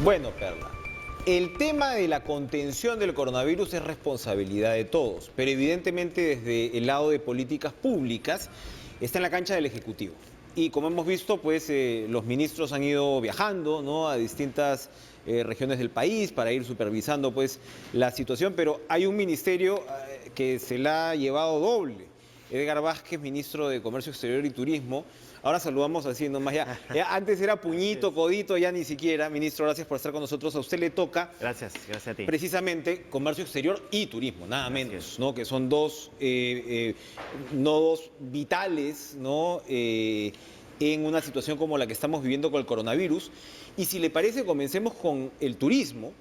Bueno, Perla, el tema de la contención del coronavirus es responsabilidad de todos, pero evidentemente desde el lado de políticas públicas está en la cancha del Ejecutivo. Y como hemos visto, pues los ministros han ido viajando, ¿no?, a distintas regiones del país para ir supervisando pues la situación, pero hay un ministerio que se la ha llevado doble. Edgar Vázquez, ministro de Comercio Exterior y Turismo. Ahora saludamos así nomás ya. Antes era puñito, codito, ya ni siquiera. Ministro, gracias por estar con nosotros. A usted le toca. Gracias a ti. Precisamente Comercio Exterior y Turismo, nada menos, ¿no? Que son dos nodos vitales, ¿no? En una situación como la que estamos viviendo con el coronavirus. Y si le parece, comencemos con el turismo.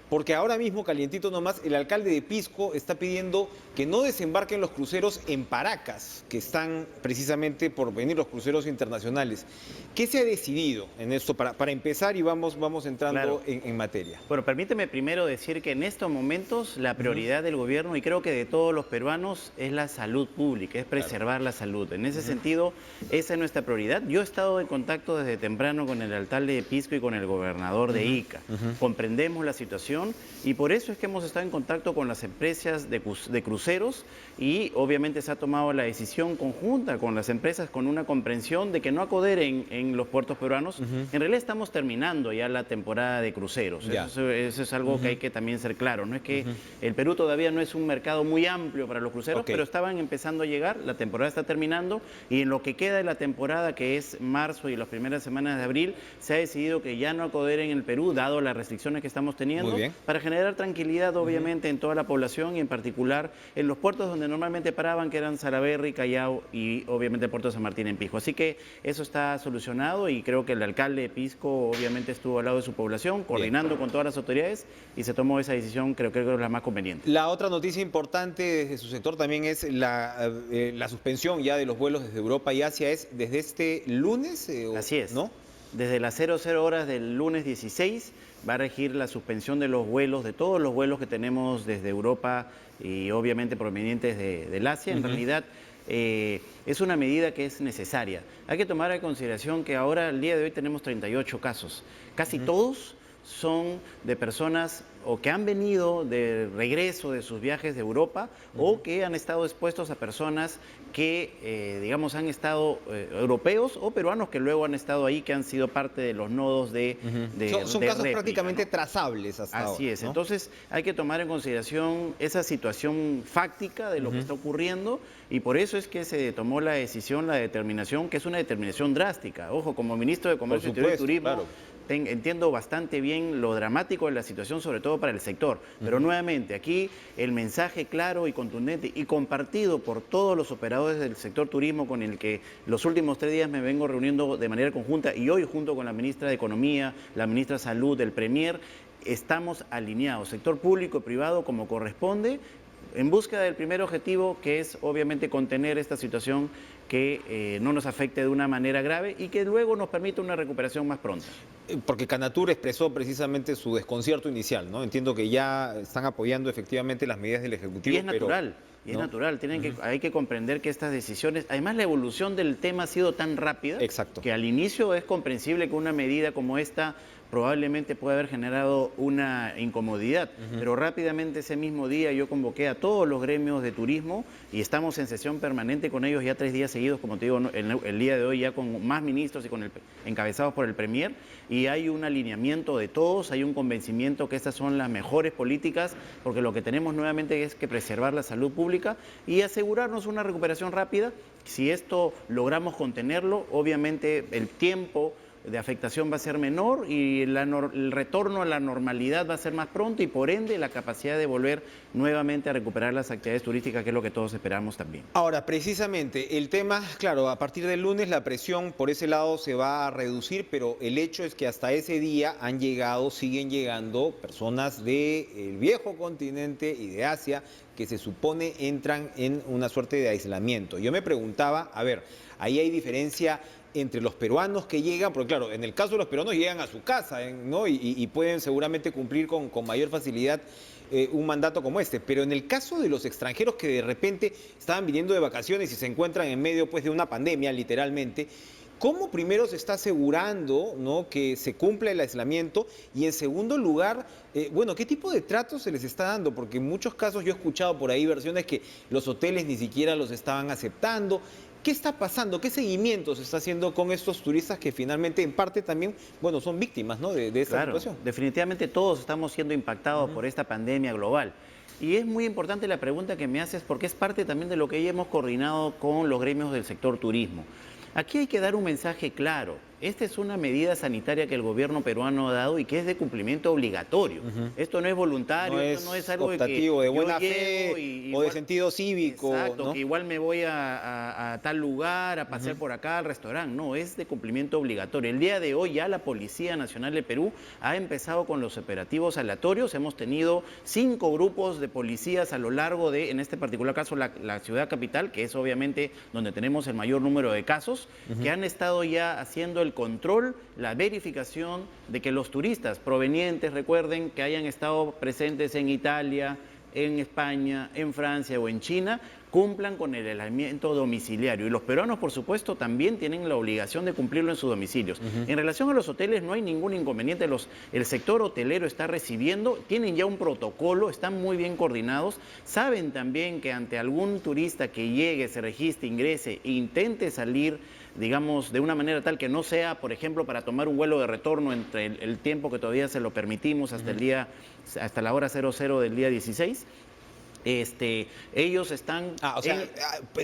Porque ahora mismo, calientito nomás, el alcalde de Pisco está pidiendo que no desembarquen los cruceros en Paracas, que están precisamente por venir los cruceros internacionales. ¿Qué se ha decidido en esto para empezar y vamos entrando en materia? Bueno, permíteme primero decir que en estos momentos la prioridad del gobierno, y creo que de todos los peruanos, es la salud pública, es preservar la salud. En ese sentido, esa es nuestra prioridad. Yo he estado en contacto desde temprano con el alcalde de Pisco y con el gobernador de Ica. Comprendemos la situación. Y por eso es que hemos estado en contacto con las empresas de cruceros y obviamente se ha tomado la decisión conjunta con las empresas con una comprensión de que no acoderen en los puertos peruanos. En realidad estamos terminando ya la temporada de cruceros. Eso es algo que hay que también ser claro. No es que el Perú todavía no es un mercado muy amplio para los cruceros, pero estaban empezando a llegar, la temporada está terminando y en lo que queda de la temporada, que es marzo y las primeras semanas de abril, se ha decidido que ya no acoderen en el Perú, dado las restricciones que estamos teniendo, para generar tranquilidad obviamente en toda la población y en particular en los puertos donde normalmente paraban, que eran Salaberry, Callao y obviamente el puerto de San Martín en Pisco. Así que eso está solucionado y creo que el alcalde de Pisco obviamente estuvo al lado de su población, coordinando con todas las autoridades y se tomó esa decisión, creo que es la más conveniente. La otra noticia importante desde su sector también es la suspensión ya de los vuelos desde Europa y Asia. ¿Es desde este lunes? Así es. ¿No? Desde las 00 horas del lunes 16 va a regir la suspensión de los vuelos, de todos los vuelos que tenemos desde Europa y obviamente provenientes del Asia. En realidad es una medida que es necesaria. Hay que tomar en consideración que ahora, el día de hoy, tenemos 38 casos. Casi todos son de personas o que han venido de regreso de sus viajes de Europa o que han estado expuestos a personas que, digamos, han estado europeos o peruanos que luego han estado ahí, que han sido parte de los nodos de Son de casos réplica, prácticamente ¿no? trazables hasta ahora. Así es, ¿no? entonces hay que tomar en consideración esa situación fáctica de lo que está ocurriendo y por eso es que se tomó la decisión, la determinación, que es una determinación drástica. Ojo, como ministro de Comercio Exterior y Turismo, entiendo bastante bien lo dramático de la situación, sobre todo para el sector. Pero nuevamente, aquí el mensaje claro y contundente y compartido por todos los operadores del sector turismo con el que los últimos 3 días me vengo reuniendo de manera conjunta y hoy junto con la ministra de Economía, la ministra de Salud, el Premier, estamos alineados, sector público y privado como corresponde, en búsqueda del primer objetivo, que es obviamente contener esta situación que no nos afecte de una manera grave y que luego nos permita una recuperación más pronta. Porque Canatur expresó precisamente su desconcierto inicial, ¿no? Entiendo que ya están apoyando efectivamente las medidas del Ejecutivo. Y es natural. Y es natural, hay que comprender que estas decisiones, además la evolución del tema ha sido tan rápida que al inicio es comprensible que una medida como esta probablemente puede haber generado una incomodidad, pero rápidamente ese mismo día yo convoqué a todos los gremios de turismo y estamos en sesión permanente con ellos ya 3 días seguidos, como te digo, el día de hoy ya con más ministros y encabezados por el Premier, y hay un alineamiento de todos, hay un convencimiento que estas son las mejores políticas, porque lo que tenemos nuevamente es que preservar la salud pública y asegurarnos una recuperación rápida. Si esto logramos contenerlo, obviamente el tiempo de afectación va a ser menor y el retorno a la normalidad va a ser más pronto y por ende la capacidad de volver nuevamente a recuperar las actividades turísticas, que es lo que todos esperamos también. Ahora, precisamente, el tema, claro, a partir del lunes la presión por ese lado se va a reducir, pero el hecho es que hasta ese día siguen llegando personas del viejo continente y de Asia que se supone entran en una suerte de aislamiento. Yo me preguntaba, a ver, ahí hay diferencia entre los peruanos que llegan, porque claro, en el caso de los peruanos llegan a su casa, ¿no? Y pueden seguramente cumplir con mayor facilidad un mandato como este, pero en el caso de los extranjeros que de repente estaban viniendo de vacaciones y se encuentran en medio pues de una pandemia, literalmente, ¿Cómo primero se está asegurando, ¿no?, que se cumpla el aislamiento? Y en segundo lugar, bueno, ¿qué tipo de tratos se les está dando? Porque en muchos casos yo he escuchado por ahí versiones que los hoteles ni siquiera los estaban aceptando. ¿Qué está pasando? ¿Qué seguimiento se está haciendo con estos turistas que finalmente en parte también, bueno, son víctimas, ¿no?, de esta Claro, situación? definitivamente todos estamos siendo impactados por esta pandemia global. Y es muy importante la pregunta que me haces porque es parte también de lo que ya hemos coordinado con los gremios del sector turismo. Aquí hay que dar un mensaje claro. Esta es una medida sanitaria que el gobierno peruano ha dado y que es de cumplimiento obligatorio. Esto no es voluntario, No esto no es algo optativo, de de que buena yo fe llego y o de igual- sentido cívico, Exacto, ¿no? que igual me voy a tal lugar, a pasear por acá, al restaurante. No, es de cumplimiento obligatorio. El día de hoy ya la Policía Nacional de Perú ha empezado con los operativos aleatorios. Hemos tenido 5 grupos de policías a lo largo de, en este particular caso, la ciudad capital, que es obviamente donde tenemos el mayor número de casos, que han estado ya haciendo el control, la verificación de que los turistas provenientes, recuerden, que hayan estado presentes en Italia, en España, en Francia o en China, cumplan con el aislamiento domiciliario. Y los peruanos, por supuesto, también tienen la obligación de cumplirlo en sus domicilios. En relación a los hoteles, no hay ningún inconveniente. El sector hotelero está recibiendo, tienen ya un protocolo, están muy bien coordinados. Saben también que ante algún turista que llegue, se registre, ingrese e intente salir, digamos, de una manera tal que no sea, por ejemplo, para tomar un vuelo de retorno entre el tiempo que todavía se lo permitimos hasta la hora 00 del día 16, ellos están... O sea,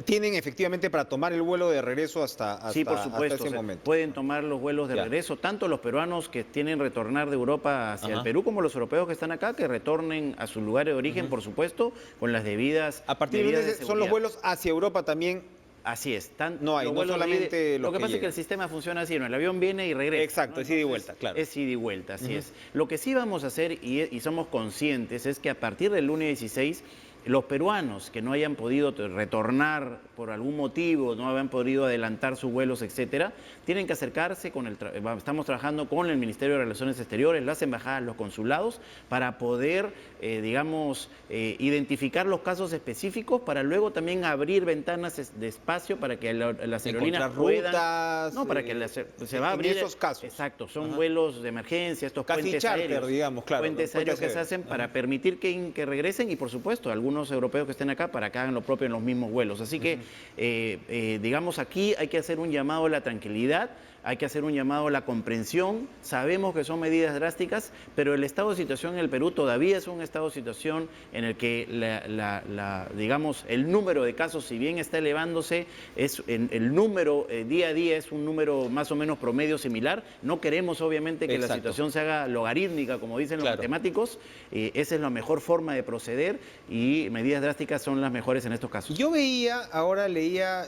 tienen efectivamente para tomar el vuelo de regreso sí, por hasta supuesto, ese momento. pueden tomar los vuelos de regreso, tanto los peruanos que tienen retornar de Europa hacia el Perú, como los europeos que están acá, que retornen a su lugar de origen, por supuesto, con las debidas A partir de medidas lunes de son los seguridad. vuelos hacia Europa también. Así es. No hay, los no vuelos solamente lo los que que pasa es que llegan. el sistema funciona así, ¿no? El avión viene y regresa. Exacto, ¿no? es ida y Entonces, vuelta, claro. Es ida y vuelta, así es. Lo que sí vamos a hacer, y somos conscientes, es que a partir del lunes 16, los peruanos que no hayan podido retornar por algún motivo, no hayan podido adelantar sus vuelos, etcétera, tienen que acercarse estamos trabajando con el Ministerio de Relaciones Exteriores, las embajadas, los consulados, para poder, identificar los casos específicos, para luego también abrir ventanas de espacio para que las aerolíneas puedan... rutas, No, para que se va a abrir... En esos casos. Exacto, son vuelos de emergencia, estos Casi puentes charter, aéreos. digamos, claro, Puentes ¿no? aéreos que Puentes se hacen para permitir que regresen y, por supuesto, algunos europeos que estén acá para que hagan lo propio en los mismos vuelos. Así que, digamos, aquí hay que hacer un llamado a la tranquilidad, hay que hacer un llamado a la comprensión. Sabemos que son medidas drásticas, pero el estado de situación en el Perú todavía es un estado de situación en el que digamos, el número de casos, si bien está elevándose, el número día a día es un número más o menos promedio similar. No queremos, obviamente, que la situación se haga logarítmica, como dicen los matemáticos. Esa es la mejor forma de proceder y medidas drásticas son las mejores en estos casos. Yo leía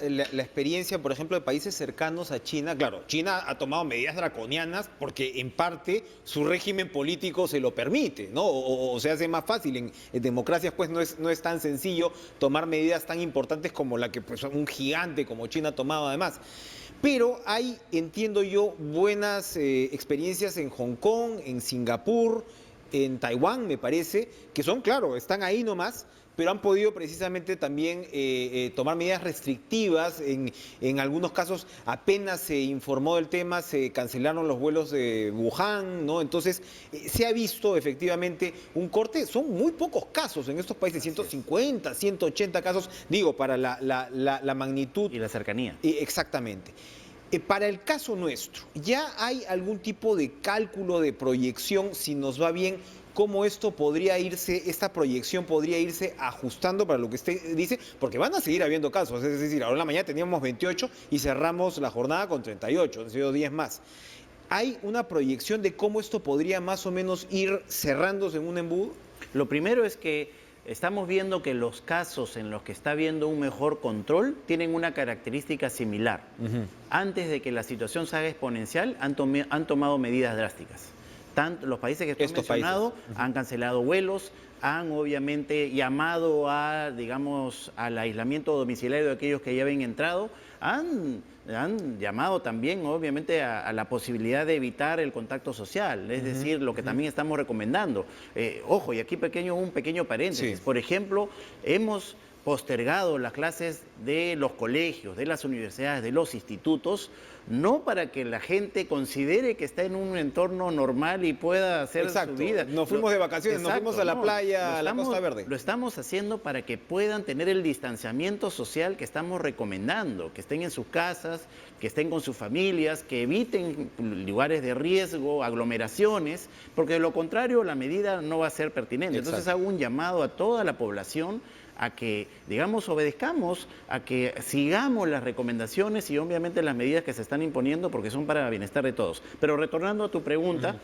la experiencia, por ejemplo, de países cercanos a China. Claro, China ha tomado medidas draconianas porque en parte su régimen político se lo permite, ¿no? O se hace más fácil. En democracias pues no es tan sencillo tomar medidas tan importantes como la que pues, un gigante como China ha tomado además. Pero hay, entiendo yo, buenas experiencias en Hong Kong, en Singapur, en Taiwán, me parece, que son, claro, están ahí nomás, pero han podido precisamente también tomar medidas restrictivas. En algunos casos apenas se informó del tema, se cancelaron los vuelos de Wuhan, ¿no? Entonces, se ha visto efectivamente un corte. Son muy pocos casos en estos países, 150, 180 casos, digo, para la magnitud. Y la cercanía. Exactamente. Para el caso nuestro, ¿ya hay algún tipo de cálculo, de proyección, si nos va bien, cómo esta proyección podría irse ajustando para lo que usted dice? Porque van a seguir habiendo casos, es decir, ahora en la mañana teníamos 28 y cerramos la jornada con 38, han sido 10 más. ¿Hay una proyección de cómo esto podría más o menos ir cerrándose en un embudo? Lo primero es que estamos viendo que los casos en los que está habiendo un mejor control tienen una característica similar. Antes de que la situación se haga exponencial, han tomado medidas drásticas. Los países que estoy mencionado han cancelado vuelos, han obviamente llamado al aislamiento domiciliario de aquellos que ya habían entrado, han llamado también obviamente a la posibilidad de evitar el contacto social, es decir, lo que también estamos recomendando. Ojo, y aquí un pequeño paréntesis. Por ejemplo, hemos postergado las clases de los colegios, de las universidades, de los institutos, no para que la gente considere que está en un entorno normal y pueda hacer Exacto. su vida. Nos fuimos de vacaciones, nos fuimos a la playa, a la Costa Verde. Lo estamos haciendo para que puedan tener el distanciamiento social que estamos recomendando, que estén en sus casas, que estén con sus familias, que eviten lugares de riesgo, aglomeraciones, porque de lo contrario la medida no va a ser pertinente. Exacto. Entonces hago un llamado a toda la población a que, digamos, obedezcamos, a que sigamos las recomendaciones y obviamente las medidas que se están imponiendo porque son para el bienestar de todos. Pero retornando a tu pregunta,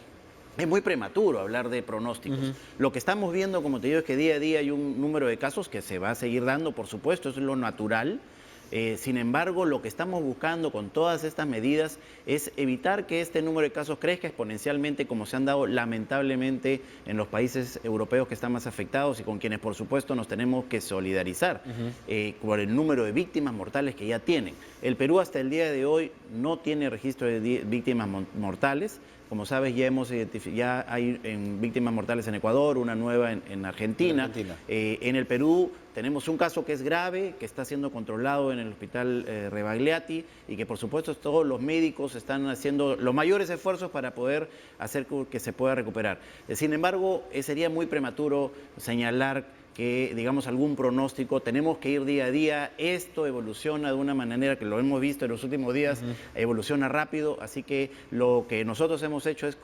es muy prematuro hablar de pronósticos. Lo que estamos viendo, como te digo, es que día a día hay un número de casos que se va a seguir dando, por supuesto, eso es lo natural. Sin embargo, lo que estamos buscando con todas estas medidas es evitar que este número de casos crezca exponencialmente como se han dado lamentablemente en los países europeos que están más afectados y con quienes por supuesto nos tenemos que solidarizar por el número de víctimas mortales que ya tienen. El Perú hasta el día de hoy no tiene registro de víctimas mortales. Como sabes, ya hay víctimas mortales en Ecuador, una nueva en Argentina. En el Perú tenemos un caso que es grave, que está siendo controlado en el hospital Rebagliati y que por supuesto todos los médicos están haciendo los mayores esfuerzos para poder hacer que se pueda recuperar. Sin embargo, sería muy prematuro señalar que, digamos, algún pronóstico. Tenemos que ir día a día. Esto evoluciona de una manera que lo hemos visto en los últimos días, evoluciona rápido, así que lo que nosotros hemos hecho es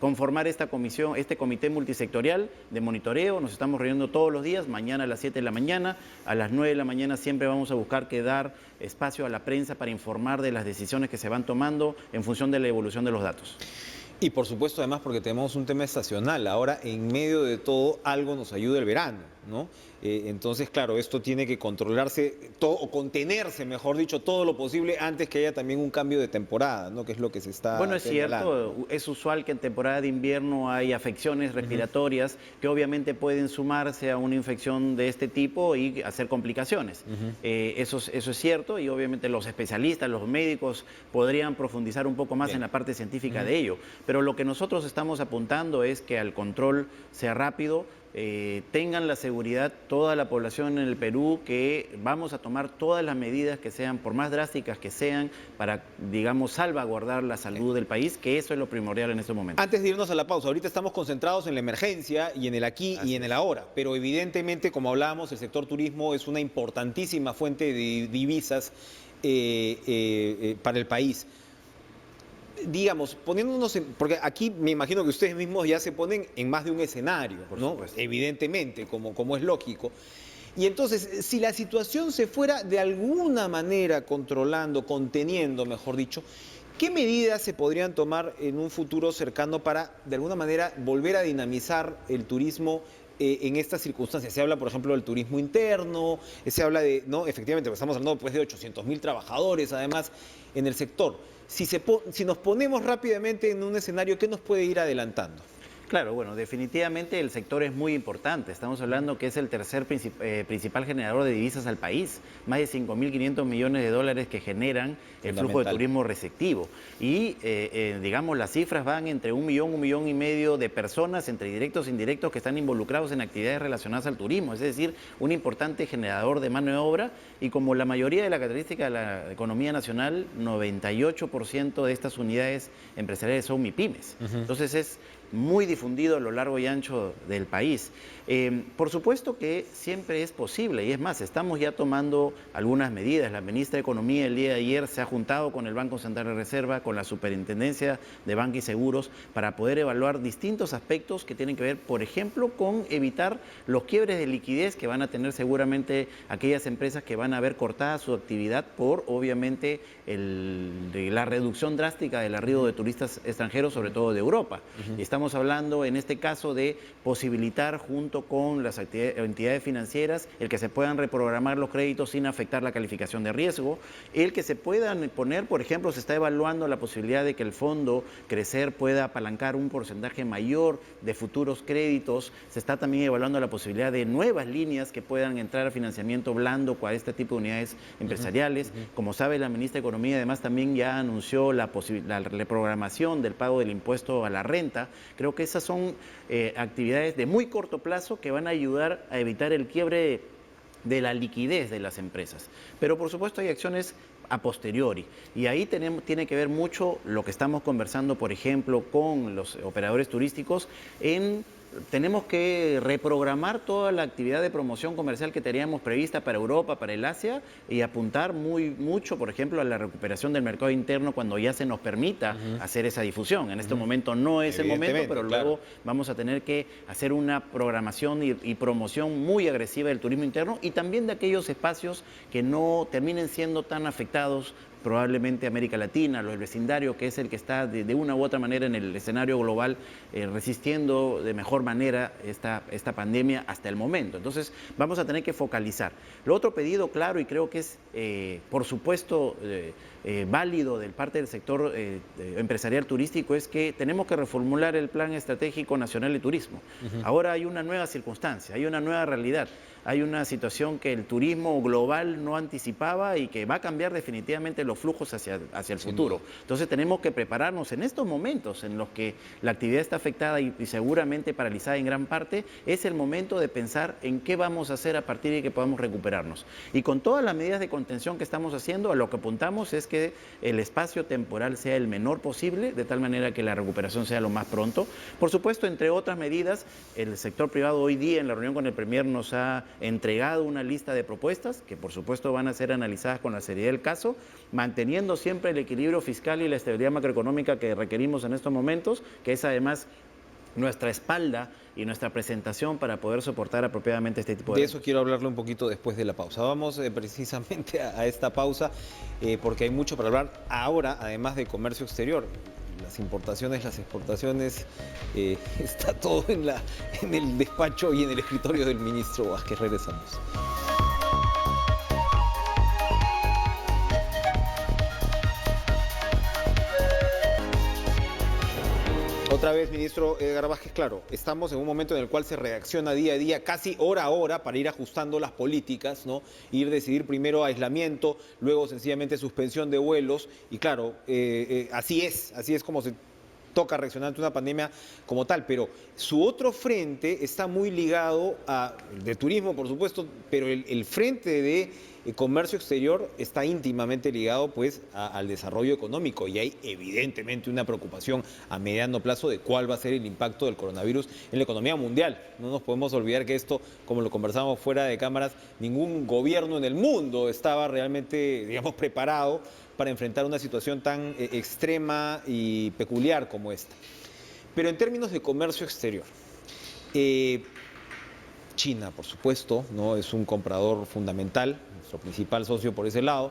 conformar esta comisión, este comité multisectorial de monitoreo. Nos estamos reuniendo todos los días, mañana a las 7 de la mañana, a las 9 de la mañana siempre vamos a buscar que dar espacio a la prensa para informar de las decisiones que se van tomando en función de la evolución de los datos. Y por supuesto, además, porque tenemos un tema estacional. Ahora, en medio de todo, algo nos ayuda el verano, ¿no? Entonces, claro, esto tiene que controlarse, o contenerse, mejor dicho, todo lo posible antes que haya también un cambio de temporada, ¿no? Que es lo que se está Bueno, es señalando. cierto, es usual que en temporada de invierno hay afecciones respiratorias que obviamente pueden sumarse a una infección de este tipo y hacer complicaciones. Eso es cierto y obviamente los especialistas, los médicos podrían profundizar un poco más en la parte científica de ello. Pero lo que nosotros estamos apuntando es que al control sea rápido, tengan la seguridad toda la población en el Perú que vamos a tomar todas las medidas que sean, por más drásticas que sean, para, digamos, salvaguardar la salud del país, que eso es lo primordial en estos momentos. Antes de irnos a la pausa, ahorita estamos concentrados en la emergencia y en el aquí y en el ahora, pero evidentemente, como hablábamos, el sector turismo es una importantísima fuente de divisas para el país. Digamos, poniéndonos porque aquí me imagino que ustedes mismos ya se ponen en más de un escenario, ¿no? Evidentemente, como es lógico. Y entonces, si la situación se fuera de alguna manera controlando, conteniendo, mejor dicho, ¿qué medidas se podrían tomar en un futuro cercano para, de alguna manera, volver a dinamizar el turismo en estas circunstancias? Se habla, por ejemplo, del turismo interno, se habla de, ¿no? Efectivamente, estamos hablando pues, de 800.000 trabajadores, además, en el sector. Si nos ponemos rápidamente en un escenario, ¿qué nos puede ir adelantando? Claro, bueno, definitivamente el sector es muy importante. Estamos hablando que es el tercer principal generador de divisas al país. Más de 5.500 millones de dólares que generan el flujo de turismo receptivo. Y, digamos, las cifras van entre 1 millón, 1,5 millones de personas, entre directos e indirectos, que están involucrados en actividades relacionadas al turismo. Es decir, un importante generador de mano de obra. Y como la mayoría de la característica de la economía nacional, 98% de estas unidades empresariales son MIPYMES. Entonces es muy difundido a lo largo y ancho del país. Por supuesto que siempre es posible, y es más, estamos ya tomando algunas medidas. La ministra de Economía el día de ayer se ha juntado con el Banco Central de Reserva, con la Superintendencia de Banca y Seguros, para poder evaluar distintos aspectos que tienen que ver, por ejemplo, con evitar los quiebres de liquidez que van a tener seguramente aquellas empresas que van a ver cortada su actividad por, obviamente, la reducción drástica del arribo de turistas extranjeros, sobre todo de Europa. Y estamos hablando, en este caso, de posibilitar, junto con las entidades financieras, el que se puedan reprogramar los créditos sin afectar la calificación de riesgo, el que se puedan poner, por ejemplo, se está evaluando la posibilidad de que el fondo Crecer pueda apalancar un porcentaje mayor de futuros créditos, se está también evaluando la posibilidad de nuevas líneas que puedan entrar a financiamiento blando para este tipo de unidades empresariales. Como sabe, la ministra de Economía además también ya anunció la reprogramación del pago del impuesto a la renta. Creo que esas son actividades de muy corto plazo que van a ayudar a evitar el quiebre de la liquidez de las empresas. Pero por supuesto hay acciones a posteriori. Y ahí tiene que ver mucho lo que estamos conversando, por ejemplo, con los operadores turísticos tenemos que reprogramar toda la actividad de promoción comercial que teníamos prevista para Europa, para el Asia, y apuntar mucho, por ejemplo, a la recuperación del mercado interno cuando ya se nos permita hacer esa difusión. En este momento no es el momento, pero luego vamos a tener que hacer una programación y promoción muy agresiva del turismo interno y también de aquellos espacios que no terminen siendo tan afectados, probablemente América Latina, el vecindario, que es el que está de una u otra manera en el escenario global resistiendo de mejor manera esta pandemia hasta el momento. Entonces vamos a tener que focalizar. Lo otro pedido claro, y creo que es por supuesto válido de parte del sector empresarial turístico, es que tenemos que reformular el Plan Estratégico Nacional de Turismo. Ahora hay una nueva circunstancia, hay una nueva realidad. Hay una situación que el turismo global no anticipaba y que va a cambiar definitivamente los flujos hacia el futuro. Entonces tenemos que prepararnos en estos momentos en los que la actividad está afectada y seguramente paralizada en gran parte. Es el momento de pensar en qué vamos a hacer a partir de que podamos recuperarnos. Y con todas las medidas de contención que estamos haciendo, a lo que apuntamos es que el espacio temporal sea el menor posible, de tal manera que la recuperación sea lo más pronto. Por supuesto, entre otras medidas, el sector privado hoy día en la reunión con el Premier nos ha entregado una lista de propuestas que por supuesto van a ser analizadas con la seriedad del caso, manteniendo siempre el equilibrio fiscal y la estabilidad macroeconómica que requerimos en estos momentos, que es además nuestra espalda y nuestra presentación para poder soportar apropiadamente este tipo de... De eso quiero hablarle un poquito después de la pausa. Vamos precisamente a esta pausa porque hay mucho para hablar ahora, además de comercio exterior. Las importaciones, las exportaciones, está todo en el despacho y en el escritorio del ministro Vázquez. Regresamos. Otra vez, ministro Edgar Vázquez, claro, estamos en un momento en el cual se reacciona día a día, casi hora a hora, para ir ajustando las políticas, ¿no? Decidir primero aislamiento, luego sencillamente suspensión de vuelos, y claro, así es como se toca reaccionar ante una pandemia como tal, pero su otro frente está muy ligado de turismo, por supuesto, pero el frente de comercio exterior está íntimamente ligado pues al desarrollo económico y hay evidentemente una preocupación a mediano plazo de cuál va a ser el impacto del coronavirus en la economía mundial. No nos podemos olvidar que esto, como lo conversábamos fuera de cámaras, ningún gobierno en el mundo estaba realmente, digamos, preparado para enfrentar una situación tan extrema y peculiar como esta. Pero en términos de comercio exterior, China, por supuesto, ¿no? Es un comprador fundamental, nuestro principal socio por ese lado,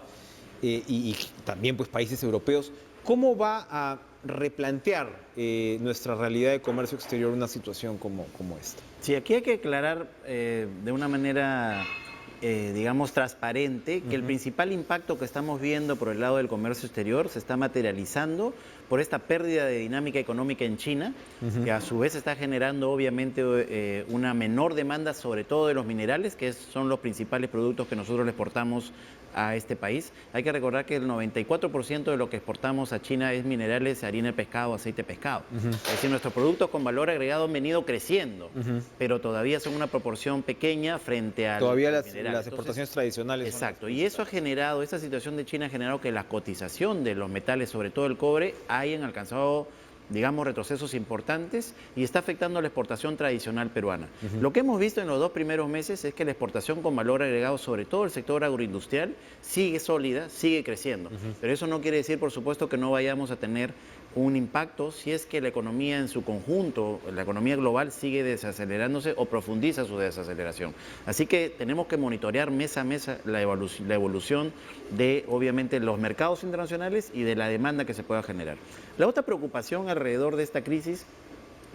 y también pues países europeos. ¿Cómo va a replantear nuestra realidad de comercio exterior una situación como esta? Sí, aquí hay que aclarar de una manera digamos, transparente, que el principal impacto que estamos viendo por el lado del comercio exterior se está materializando por esta pérdida de dinámica económica en China, que a su vez está generando obviamente una menor demanda, sobre todo de los minerales, que son los principales productos que nosotros le exportamos a este país. Hay que recordar que el 94% de lo que exportamos a China es minerales, harina de pescado, aceite de pescado. Es decir, nuestros productos con valor agregado han venido creciendo, pero todavía son una proporción pequeña frente a todavía las exportaciones tradicionales. Exacto, y eso ha generado, esta situación de China ha generado que la cotización de los metales, sobre todo el cobre, hayan alcanzado, digamos, retrocesos importantes y está afectando a la exportación tradicional peruana. Lo que hemos visto en los 2 primeros meses es que la exportación con valor agregado, sobre todo el sector agroindustrial, sigue sólida, sigue creciendo. Pero eso no quiere decir, por supuesto, que no vayamos a tener un impacto si es que la economía en su conjunto, la economía global, sigue desacelerándose o profundiza su desaceleración. Así que tenemos que monitorear mes a mes la evolución de, obviamente, los mercados internacionales y de la demanda que se pueda generar. La otra preocupación alrededor de esta crisis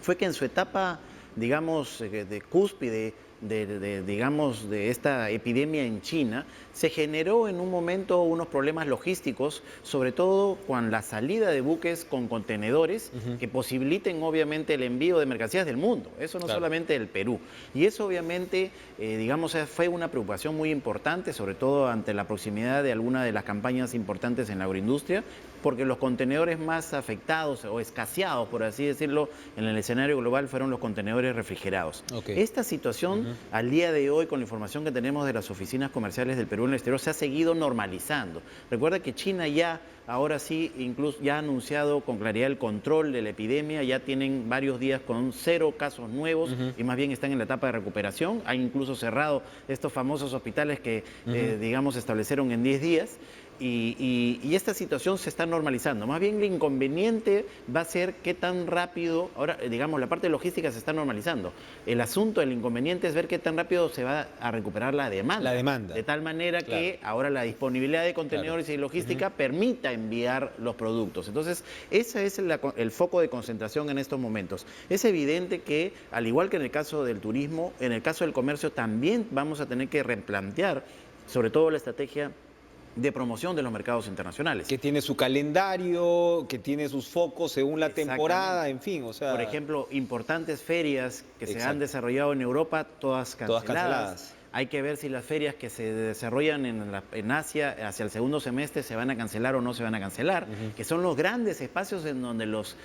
fue que en su etapa, digamos, de cúspide, digamos, de esta epidemia en China, se generó en un momento unos problemas logísticos, sobre todo con la salida de buques con contenedores que posibiliten obviamente el envío de mercancías del mundo, eso no solamente del Perú. Y eso obviamente, digamos, fue una preocupación muy importante, sobre todo ante la proximidad de alguna de las campañas importantes en la agroindustria, porque los contenedores más afectados o escaseados, por así decirlo, en el escenario global fueron los contenedores refrigerados. Esta situación, al día de hoy, con la información que tenemos de las oficinas comerciales del Perú en el exterior, se ha seguido normalizando. Recuerda que China ya, ahora sí, incluso ya ha anunciado con claridad el control de la epidemia, ya tienen varios días con 0 casos nuevos y más bien están en la etapa de recuperación. Ha incluso cerrado estos famosos hospitales que, digamos, se establecieron en 10 días. Y esta situación se está normalizando. Más bien el inconveniente va a ser qué tan rápido, ahora digamos la parte logística se está normalizando. El asunto, el inconveniente es ver qué tan rápido se va a recuperar la demanda. La demanda. De tal manera que ahora la disponibilidad de contenedores y logística permita enviar los productos. Entonces, ese es el foco de concentración en estos momentos. Es evidente que, al igual que en el caso del turismo, en el caso del comercio también vamos a tener que replantear, sobre todo la estrategia de promoción de los mercados internacionales. Que tiene su calendario, que tiene sus focos según la temporada, en fin, o sea... Por ejemplo, importantes ferias que se han desarrollado en Europa, todas canceladas. Hay que ver si las ferias que se desarrollan en Asia hacia el segundo semestre se van a cancelar o no se van a cancelar, que son los grandes espacios en donde los,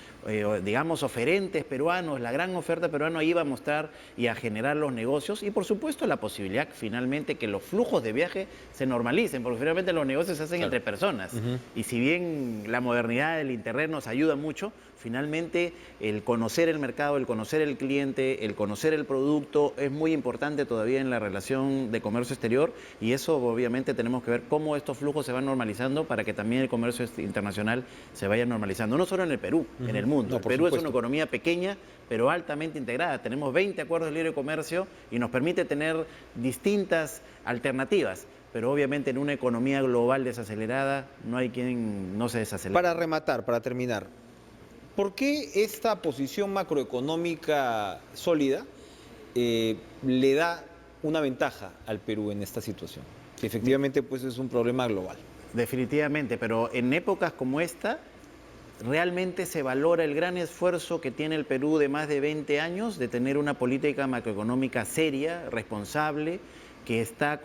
digamos, oferentes peruanos, la gran oferta peruana iba a mostrar y a generar los negocios y, por supuesto, la posibilidad finalmente que los flujos de viaje se normalicen, porque finalmente los negocios se hacen entre personas. Y si bien la modernidad del Internet nos ayuda mucho, finalmente el conocer el mercado, el conocer el cliente, el conocer el producto es muy importante todavía en la relación de comercio exterior y eso obviamente tenemos que ver cómo estos flujos se van normalizando para que también el comercio internacional se vaya normalizando, no solo en el Perú, en el mundo. El Perú es una economía pequeña pero altamente integrada. Tenemos 20 acuerdos de libre comercio y nos permite tener distintas alternativas. Pero obviamente en una economía global desacelerada no hay quien no se desacelere. Para rematar, para terminar, ¿por qué esta posición macroeconómica sólida le da una ventaja al Perú en esta situación? Que efectivamente pues es un problema global. Definitivamente, pero en épocas como esta realmente se valora el gran esfuerzo que tiene el Perú de más de 20 años de tener una política macroeconómica seria, responsable, que está,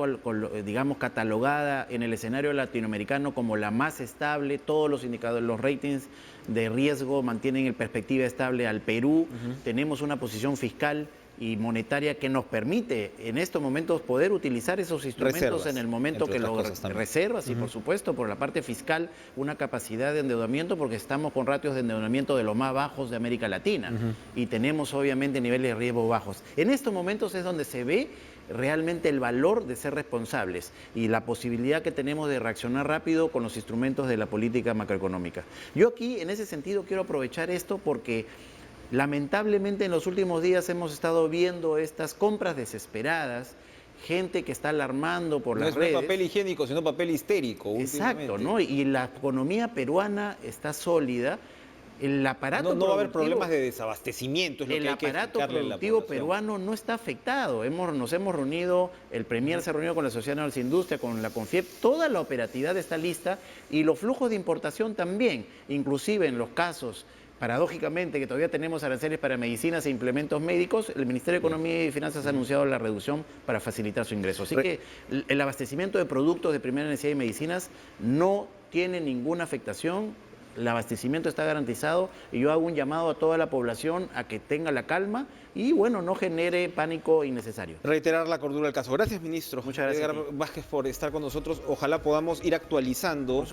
digamos, catalogada en el escenario latinoamericano como la más estable. Todos los indicadores, los ratings de riesgo mantienen en perspectiva estable al Perú. Tenemos una posición fiscal y monetaria que nos permite en estos momentos poder utilizar esos instrumentos en el momento que lo reservas y por supuesto por la parte fiscal una capacidad de endeudamiento porque estamos con ratios de endeudamiento de los más bajos de América Latina y tenemos obviamente niveles de riesgo bajos. En estos momentos es donde se ve realmente el valor de ser responsables y la posibilidad que tenemos de reaccionar rápido con los instrumentos de la política macroeconómica. Yo aquí en ese sentido quiero aprovechar esto porque lamentablemente en los últimos días hemos estado viendo estas compras desesperadas, gente que está alarmando por las redes. No es papel higiénico, sino papel histérico. Exacto, ¿no? Y la economía peruana está sólida. El aparato no va a haber problemas de desabastecimiento. El aparato productivo peruano no está afectado. Nos hemos reunido, el Premier se ha reunido con la Sociedad Nacional de Industria, con la CONFIEP, toda la operatividad está lista y los flujos de importación también, inclusive en los casos paradójicamente, que todavía tenemos aranceles para medicinas e implementos médicos, el Ministerio de Economía y Finanzas ha anunciado la reducción para facilitar su ingreso. Así que el abastecimiento de productos de primera necesidad y medicinas no tiene ninguna afectación. El abastecimiento está garantizado y yo hago un llamado a toda la población a que tenga la calma y, bueno, no genere pánico innecesario. Reiterar la cordura del caso. Gracias, ministro. Muchas gracias. Edgar Vázquez, por estar con nosotros. Ojalá podamos ir actualizando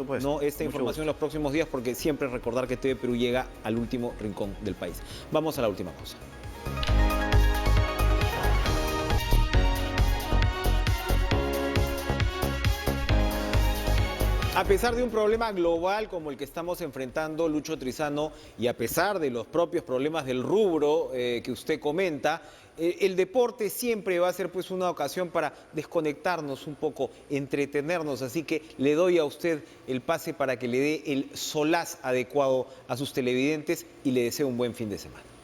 esta información en los próximos días, porque siempre recordar que TV Perú llega al último rincón del país. Vamos a la última pausa. A pesar de un problema global como el que estamos enfrentando, Lucho Trizano, y a pesar de los propios problemas del rubro que usted comenta, el deporte siempre va a ser pues una ocasión para desconectarnos un poco, entretenernos. Así que le doy a usted el pase para que le dé el solaz adecuado a sus televidentes y le deseo un buen fin de semana.